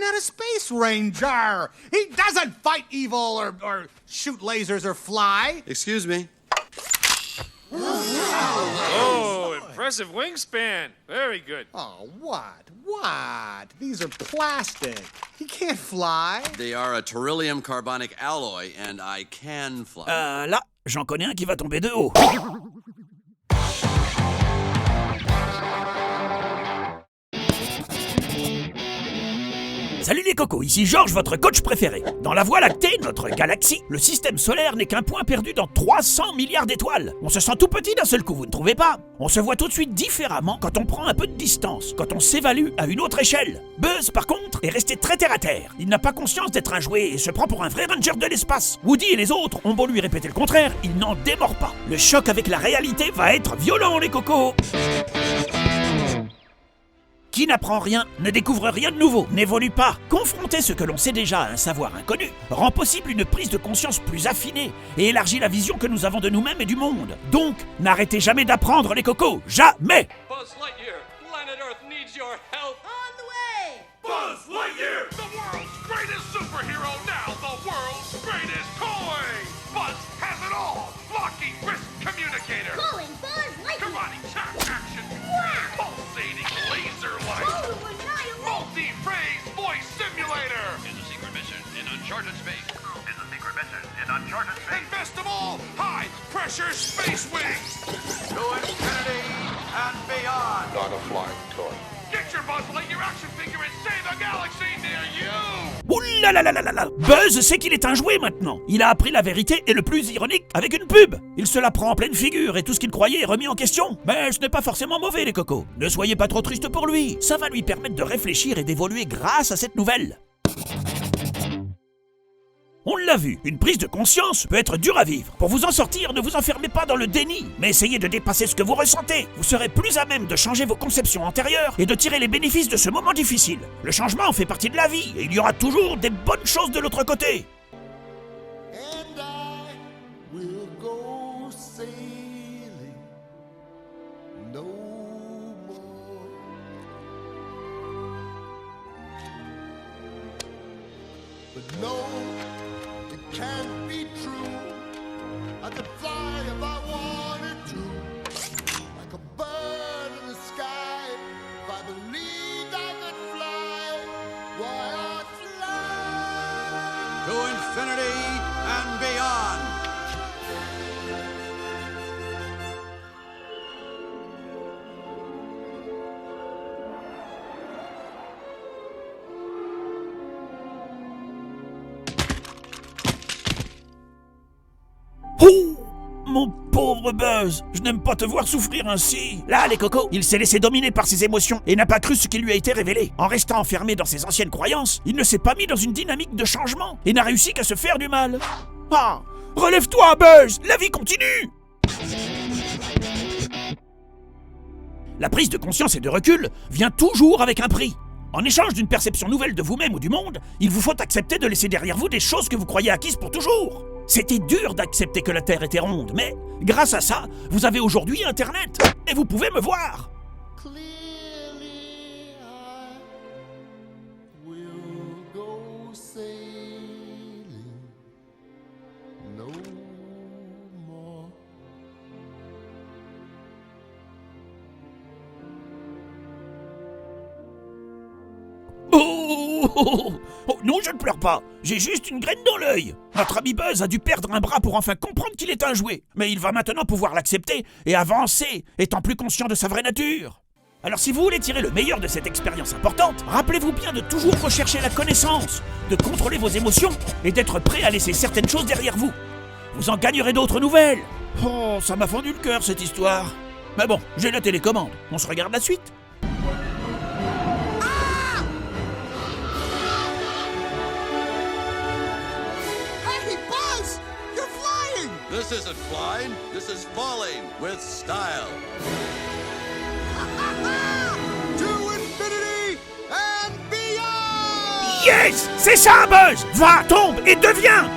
not a space ranger. He doesn't fight evil or shoot lasers or fly. Excuse me. Oh, impressive wingspan. Very good. Oh, what? These are plastic. He can't fly. They are a beryllium carbonic alloy, and I can fly. Là, j'en connais un qui va tomber de haut. Salut les cocos, ici Georges, votre coach préféré. Dans la Voie lactée, notre galaxie, le système solaire n'est qu'un point perdu dans 300 milliards d'étoiles. On se sent tout petit d'un seul coup, vous ne trouvez pas? On se voit tout de suite différemment quand on prend un peu de distance, quand on s'évalue à une autre échelle. Buzz, par contre, est resté très terre à terre. Il n'a pas conscience d'être un jouet et se prend pour un vrai ranger de l'espace. Woody et les autres ont beau lui répéter le contraire, il n'en démord pas. Le choc avec la réalité va être violent, les cocos. Qui n'apprend rien, ne découvre rien de nouveau, n'évolue pas. Confronter ce que l'on sait déjà à un savoir inconnu rend possible une prise de conscience plus affinée et élargit la vision que nous avons de nous-mêmes et du monde. Donc, n'arrêtez jamais d'apprendre, les cocos, jamais! Buzz Lightyear, planet Earth needs your help. On the way! Buzz Lightyear, the world's greatest superhero, now the world's greatest toy! Buzz has it all! Locking wrist communicator! Calling Buzz Lightyear! Karate chop action! Wow! Pulsating laser light! Total annihilation! Multi-phase voice simulator! Is a secret mission in uncharted space. Is a secret mission in uncharted space! And best of all, high-pressure space wings! To infinity and beyond. Not a flying toy. Get your Buzz Lightyear action figure and save a galaxy near you! Ouh là là là là là là! Buzz sait qu'il est un jouet maintenant. Il a appris la vérité et le plus ironique avec une pub. Il se la prend en pleine figure et tout ce qu'il croyait est remis en question. Mais ce n'est pas forcément mauvais, les cocos. Ne soyez pas trop tristes pour lui. Ça va lui permettre de réfléchir et d'évoluer grâce à cette nouvelle. On l'a vu, une prise de conscience peut être dure à vivre. Pour vous en sortir, ne vous enfermez pas dans le déni, mais essayez de dépasser ce que vous ressentez. Vous serez plus à même de changer vos conceptions antérieures et de tirer les bénéfices de ce moment difficile. Le changement fait partie de la vie et il y aura toujours des bonnes choses de l'autre côté. And I will go sailing no more. But no, it can't be true. I could fly if I wanted to, like a bird in the sky. If I believed I could fly, why I'd fly. To infinity and beyond. Oh, mon pauvre Buzz, je n'aime pas te voir souffrir ainsi. Là, les cocos, il s'est laissé dominer par ses émotions et n'a pas cru ce qui lui a été révélé. En restant enfermé dans ses anciennes croyances, il ne s'est pas mis dans une dynamique de changement et n'a réussi qu'à se faire du mal. Ah, relève-toi, Buzz, la vie continue. La prise de conscience et de recul vient toujours avec un prix. En échange d'une perception nouvelle de vous-même ou du monde, il vous faut accepter de laisser derrière vous des choses que vous croyez acquises pour toujours. C'était dur d'accepter que la Terre était ronde, mais grâce à ça, vous avez aujourd'hui Internet et vous pouvez me voir. Clearly, I will go sailing no more. Oh, non, je ne pleure pas. J'ai juste une graine dans l'œil. Notre ami Buzz a dû perdre un bras pour enfin comprendre qu'il est un jouet. Mais il va maintenant pouvoir l'accepter et avancer, étant plus conscient de sa vraie nature. Alors si vous voulez tirer le meilleur de cette expérience importante, rappelez-vous bien de toujours rechercher la connaissance, de contrôler vos émotions et d'être prêt à laisser certaines choses derrière vous. Vous en gagnerez d'autres nouvelles. Oh, ça m'a fendu le cœur cette histoire. Mais bon, j'ai la télécommande. On se regarde la suite. Hey, Buzz! You're flying! This isn't flying, this is falling with style. To infinity and beyond! Yes! C'est ça, Buzz! Va, tombe et deviens!